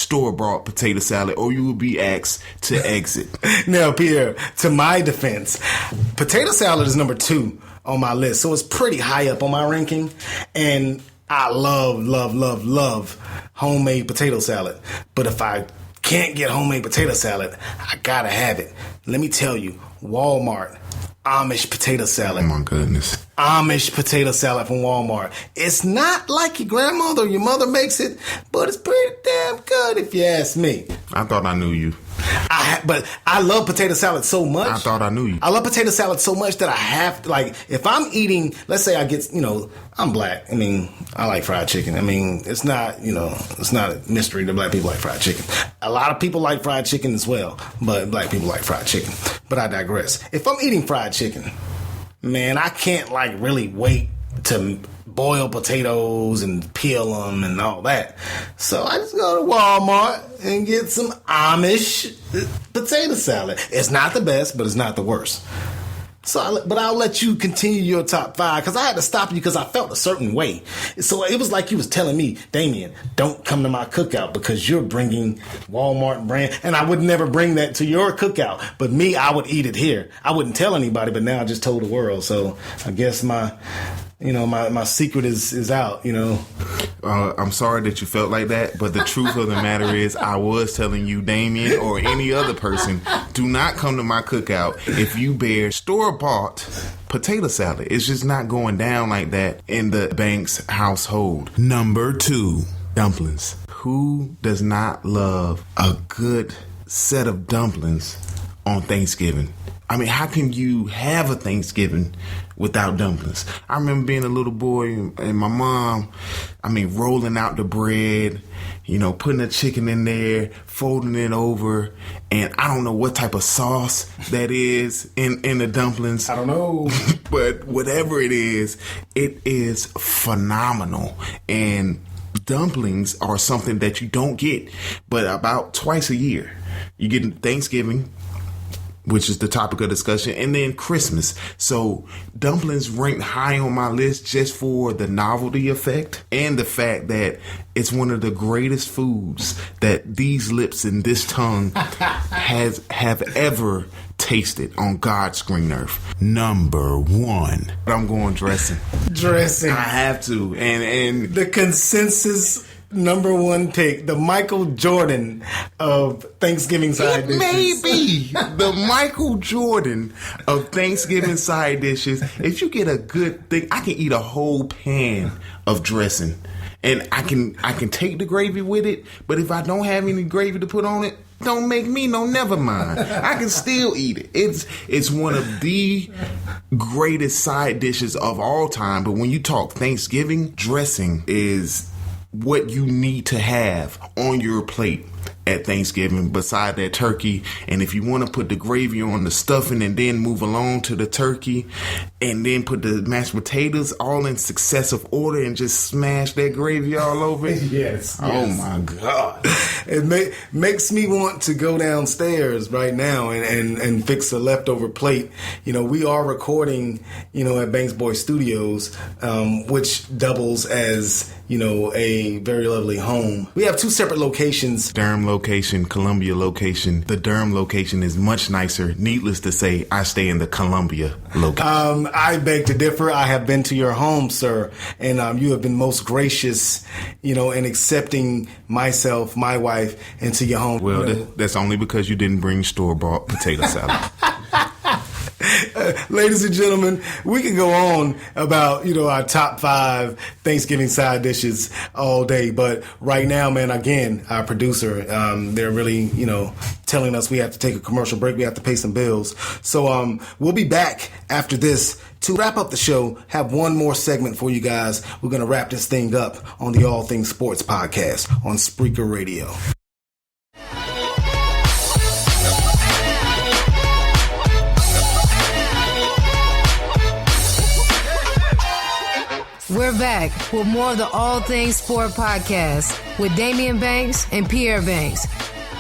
store-bought potato salad, or you will be asked to exit. Now, Pierre, to my defense, potato salad is number 2 on my list, so it's pretty high up on my ranking, and I love homemade potato salad. But if I can't get homemade potato salad, I gotta have it. Let me tell you, Walmart Amish potato salad. Oh my goodness. Amish potato salad from Walmart. It's not like your grandmother or your mother makes it, but it's pretty damn good if you ask me. I thought I knew you. But I love potato salad so much. I thought I knew you. I love potato salad so much that I have to, like, if I'm eating, let's say I get, I'm black. I mean, I like fried chicken. I mean, it's not a mystery that black people like fried chicken. A lot of people like fried chicken as well, but black people like fried chicken. But I digress. If I'm eating fried chicken, man, I can't, really wait to boil potatoes and peel them and all that. So I just go to Walmart and get some Amish potato salad. It's not the best, but it's not the worst. But I'll let you continue your top 5 because I had to stop you because I felt a certain way. So it was like you was telling me, Daimeon, don't come to my cookout because you're bringing Walmart brand. And I would never bring that to your cookout. But me, I would eat it here. I wouldn't tell anybody, but now I just told the world. So I guess my secret is out, I'm sorry that you felt like that, but the truth of the matter is I was telling you, Daimeon, or any other person, do not come to my cookout if you bear store-bought potato salad. It's just not going down like that in the Banks household. Number 2, dumplings. Who does not love a good set of dumplings on Thanksgiving? I mean, how can you have a Thanksgiving without dumplings? I remember being a little boy and my mom, rolling out the bread, putting the chicken in there, folding it over, and I don't know what type of sauce that is in the dumplings. I don't know. But whatever it is phenomenal. And dumplings are something that you don't get but about twice a year. You get Thanksgiving, which is the topic of discussion, and then Christmas. So dumplings ranked high on my list just for the novelty effect and the fact that it's one of the greatest foods that these lips and this tongue have ever tasted on God's green earth. Number 1. I'm going dressing. Dressing. I have to. And the consensus number 1 pick, the Michael Jordan of Thanksgiving side dishes. It may be the Michael Jordan of Thanksgiving side dishes. If you get a good thing, I can eat a whole pan of dressing. And I can take the gravy with it, but if I don't have any gravy to put on it, don't make me no never mind. I can still eat it. It's one of the greatest side dishes of all time. But when you talk Thanksgiving, dressing is what you need to have on your plate at Thanksgiving beside that turkey. And if you want to put the gravy on the stuffing and then move along to the turkey and then put the mashed potatoes all in successive order and just smash that gravy all over it. Yes. Oh my God. It makes me want to go downstairs right now and fix a leftover plate. We are recording, at Banks Boy Studios, which doubles as, a very lovely home. We have 2 separate locations. Durham location, Columbia location. The Durham location is much nicer. Needless to say, I stay in the Columbia location. I beg to differ. I have been to your home, sir, and you have been most gracious, in accepting myself, my wife, into your home. Well, that's only because you didn't bring store-bought potato salad. Ladies and gentlemen, we can go on about, our top 5 Thanksgiving side dishes all day. But right now, man, again, our producer, they're really, telling us we have to take a commercial break. We have to pay some bills. So we'll be back after this to wrap up the show, have one more segment for you guys. We're going to wrap this thing up on the All Things Sports podcast on Spreaker Radio. We're back with more of the All Things Sport podcast with Daimeon Banks and Pierre Banks.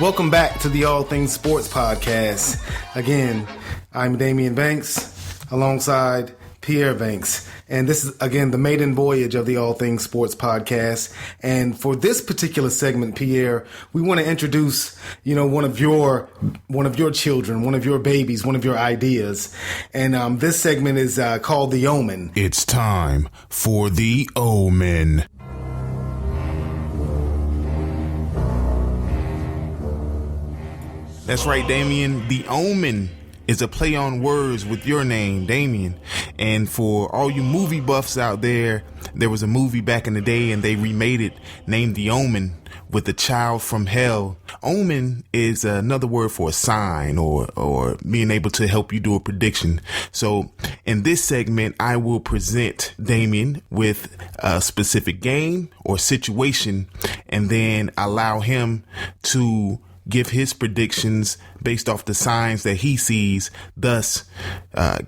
Welcome back to the All Things Sports podcast. Again, I'm Daimeon Banks alongside Pierre Banks. And this is, again, the maiden voyage of the All Things Sports podcast. And for this particular segment, Pierre, we want to introduce, one of your children, one of your babies, one of your ideas. And this segment is called The Omen. It's time for The Omen. That's right, Daimeon. The Omen is a play on words with your name, Daimeon. And for all you movie buffs out there, there was a movie back in the day and they remade it named The Omen with the child from hell. Omen is another word for a sign or being able to help you do a prediction. So in this segment, I will present Daimeon with a specific game or situation and then allow him to give his predictions based off the signs that he sees, thus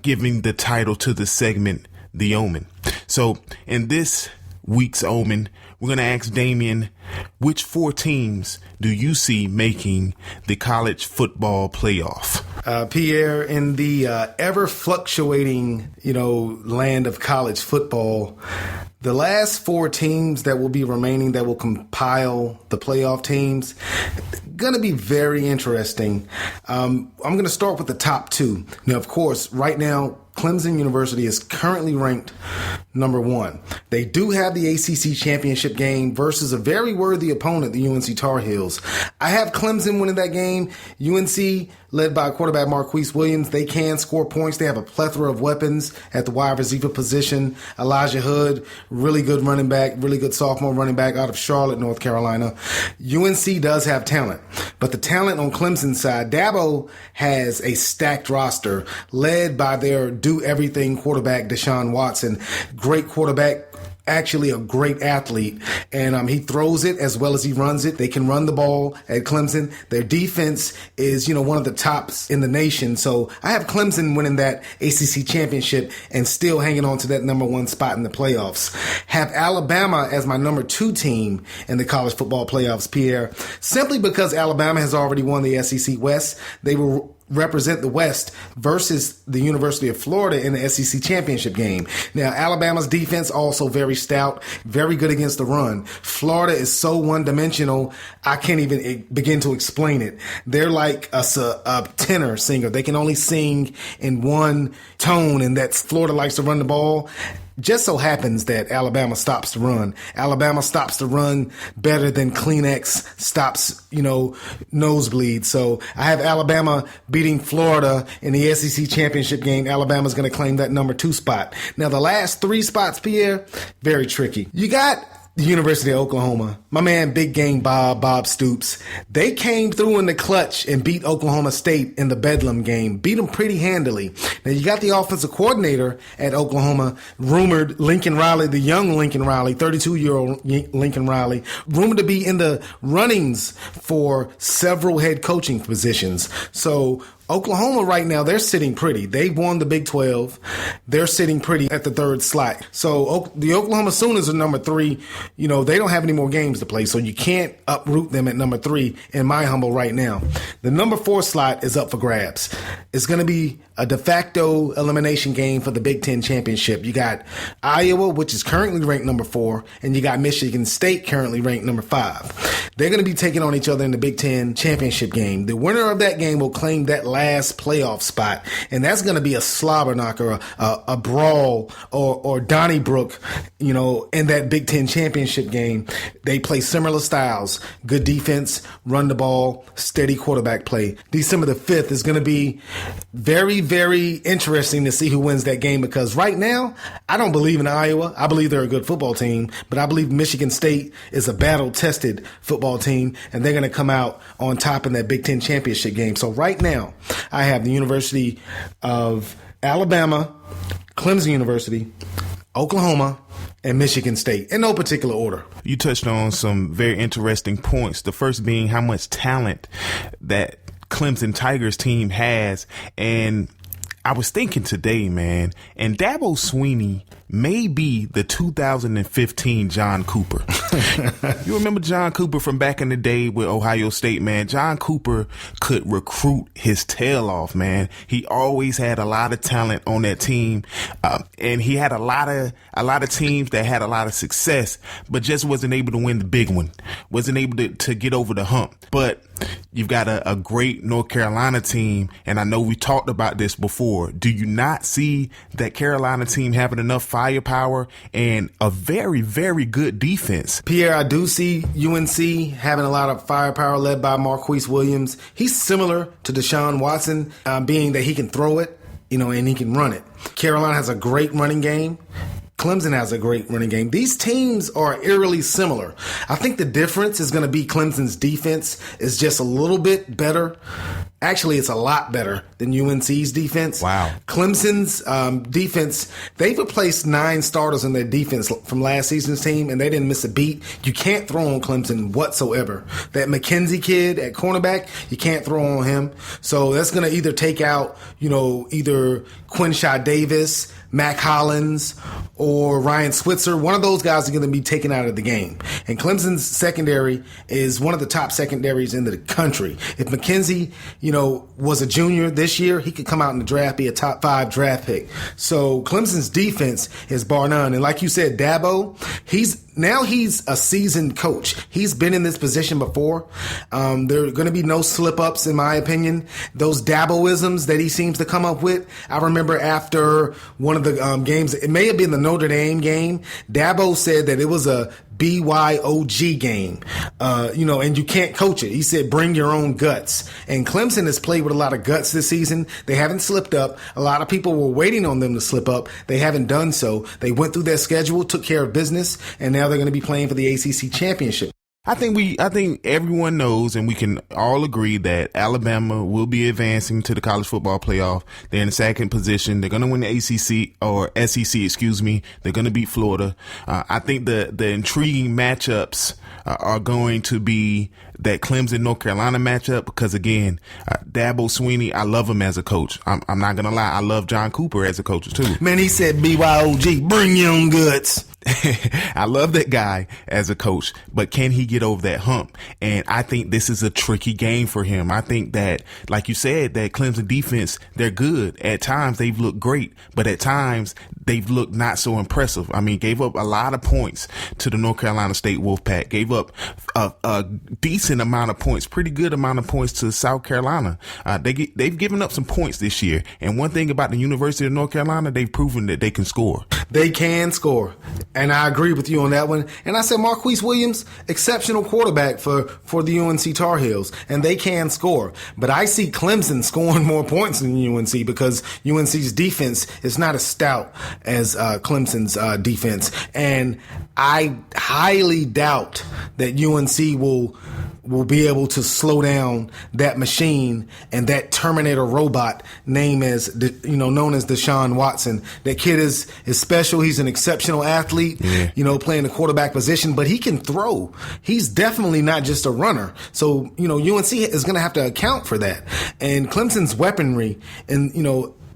giving the title to the segment, The Omen. So in this week's Omen, we're going to ask Daimeon, which 4 teams do you see making the college football playoff? Pierre, in the ever fluctuating, land of college football, the last 4 teams that will be remaining that will compile the playoff teams, going to be very interesting. I'm going to start with the top 2. Now, of course, right now, Clemson University is currently ranked number 1. They do have the ACC championship game versus a very worthy opponent, the UNC Tar Heels. I have Clemson winning that game. UNC, led by quarterback Marquise Williams, they can score points. They have a plethora of weapons at the wide receiver position. Elijah Hood, really good running back, really good sophomore running back out of Charlotte, North Carolina. UNC does have talent, but the talent on Clemson's side, Dabo has a stacked roster led by their do-everything quarterback, Deshaun Watson. Great quarterback, actually a great athlete, and he throws it as well as he runs it. They can run the ball at Clemson. Their defense is, one of the tops in the nation. So I have Clemson winning that ACC championship and still hanging on to that number 1 spot in the playoffs. Have Alabama as my number 2 team in the college football playoffs, Pierre, simply because Alabama has already won the SEC West. They will represent the West versus the University of Florida in the SEC championship game. Now, Alabama's defense also very stout, very good against the run. Florida is so one-dimensional, I can't even begin to explain it. They're like a tenor singer. They can only sing in one tone, and that's Florida likes to run the ball. Just so happens that Alabama stops the run. Alabama stops the run better than Kleenex stops, nosebleeds. So I have Alabama beating Florida in the SEC championship game. Alabama's going to claim that number 2 spot. Now, the last 3 spots, Pierre, very tricky. You got the University of Oklahoma. My man, Big Game Bob Stoops. They came through in the clutch and beat Oklahoma State in the Bedlam game. Beat them pretty handily. Now, you got the offensive coordinator at Oklahoma, rumored Lincoln Riley, the young Lincoln Riley, 32-year-old Lincoln Riley, rumored to be in the runnings for several head coaching positions. So Oklahoma right now, they're sitting pretty. They've won the Big 12. They're sitting pretty at the 3rd slot. So the Oklahoma Sooners are number 3. They don't have any more games to play, so you can't uproot them at number 3 in my humble right now. The number 4 slot is up for grabs. It's going to be a de facto elimination game for the Big Ten championship. You got Iowa, which is currently ranked number 4, and you got Michigan State currently ranked number 5. They're going to be taking on each other in the Big Ten championship game. The winner of that game will claim that last playoff spot, and that's going to be a slobber knocker, a brawl, or Donnybrook, in that Big Ten championship game. They play similar styles, good defense, run the ball, steady quarterback play. December the 5th is going to be very, very interesting to see who wins that game, because right now, I don't believe in Iowa. I believe they're a good football team, but I believe Michigan State is a battle-tested football team, and they're going to come out on top in that Big Ten championship game. So right now, I have the University of Alabama, Clemson University, Oklahoma, and Michigan State, in no particular order. You touched on some very interesting points. The first being how much talent that Clemson Tigers team has. And I was thinking today, man, and Dabo Swinney may be the 2015 John Cooper. You remember John Cooper from back in the day with Ohio State, man? John Cooper could recruit his tail off, man. He always had a lot of talent on that team, and he had a lot of teams that had a lot of success, but just wasn't able to win the big one, wasn't able to get over the hump. But you've got a great North Carolina team, and I know we talked about this before. Do you not see that Carolina team having enough firepower and a very, very good defense? Pierre, I do see UNC having a lot of firepower led by Marquise Williams. He's similar to Deshaun Watson, being that he can throw it, and he can run it. Carolina has a great running game. Clemson has a great running game. These teams are eerily similar. I think the difference is going to be Clemson's defense is just a little bit better. Actually, it's a lot better than UNC's defense. Wow. Clemson's defense, they've replaced 9 starters in their defense from last season's team, and they didn't miss a beat. You can't throw on Clemson whatsoever. That McKenzie kid at cornerback, you can't throw on him. So that's going to either take out, either Quinshot Davis, Mac Hollins, or Ryan Switzer. One of those guys are going to be taken out of the game. And Clemson's secondary is one of the top secondaries in the country. If McKenzie, was a junior this year, he could come out in the draft, be a top 5 draft pick. So Clemson's defense is bar none. And like you said, Dabo, he's a seasoned coach. He's been in this position before. There are going to be no slip-ups, in my opinion. Those Daboisms that he seems to come up with. I remember after one of the games, it may have been the Notre Dame game, Dabo said that it was a BYOG game, and you can't coach it. He said, bring your own guts. And Clemson has played with a lot of guts this season. They haven't slipped up. A lot of people were waiting on them to slip up. They haven't done so. They went through their schedule, took care of business, and now they're going to be playing for the ACC championship. I think everyone knows, and we can all agree that Alabama will be advancing to the college football playoff. They're in the second position. They're going to win the ACC or SEC, excuse me. They're going to beat Florida. I think the intriguing matchups are going to be that Clemson North Carolina matchup, because again, Dabo Swinney, I love him as a coach. I'm not going to lie. I love John Cooper as a coach too. Man, he said BYOG, bring your own guts. I love that guy as a coach, but can he get over that hump? And I think this is a tricky game for him. I think that, like you said, that Clemson defense, they're good. At times they've looked great, but at times they've looked not so impressive. I mean, gave up a lot of points to the North Carolina State Wolfpack, gave up a decent amount of points, pretty good amount of points to South Carolina. They've given up some points this year. And one thing about the University of North Carolina, they've proven that they can score. They can score. And I agree with you on that one. And I said Marquise Williams, exceptional quarterback for the UNC Tar Heels, and they can score. But I see Clemson scoring more points than UNC because UNC's defense is not as stout as Clemson's defense. And I highly doubt that UNC will be able to slow down that machine and that Terminator robot known as Deshaun Watson. That kid is special. He's an exceptional athlete, playing the quarterback position, but he can throw. He's definitely not just a runner. So, UNC is going to have to account for that. And Clemson's weaponry and,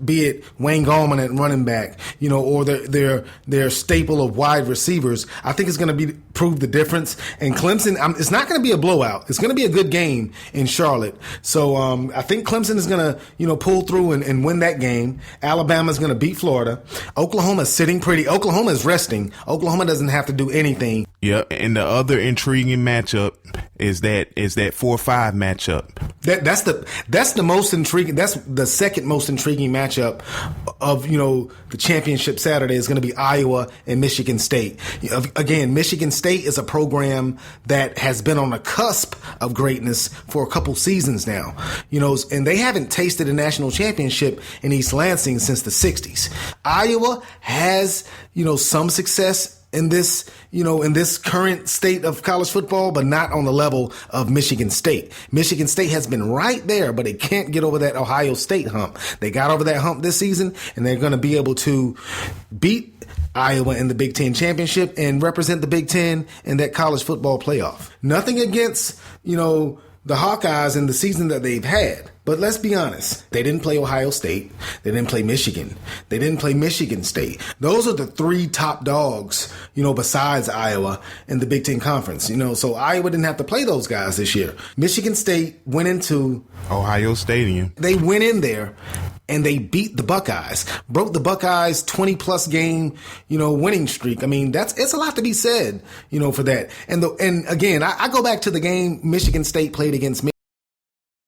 be it Wayne Gallman at running back, or their staple of wide receivers, I think it's going to prove the difference. And Clemson, it's not going to be a blowout. It's going to be a good game in Charlotte. So I think Clemson is going to, pull through and win that game. Alabama is going to beat Florida. Oklahoma is sitting pretty. Oklahoma is resting. Oklahoma doesn't have to do anything. Yep. And the other intriguing matchup is that 4-5 matchup. That's the most intriguing. That's the second most intriguing matchup of the championship Saturday is going to be Iowa and Michigan State. Again, Michigan State is a program that has been on the cusp of greatness for a couple seasons now. And they haven't tasted a national championship in East Lansing since the 60s. Iowa has some success in this current state of college football, but not on the level of Michigan State. Michigan State has been right there, but they can't get over that Ohio State hump. They got over that hump this season, and they're going to be able to beat Iowa in the Big Ten championship and represent the Big Ten in that college football playoff. Nothing against, the the Hawkeyes in the season that they've had. But let's be honest. They didn't play Ohio State. They didn't play Michigan. They didn't play Michigan State. Those are the 3 top dogs, besides Iowa in the Big Ten Conference. So Iowa didn't have to play those guys this year. Michigan State went into Ohio Stadium. They went in there and they beat the Buckeyes, broke the Buckeyes 20-plus game, winning streak. I mean, it's a lot to be said, for that. And again, I go back to the game Michigan State played against Michigan.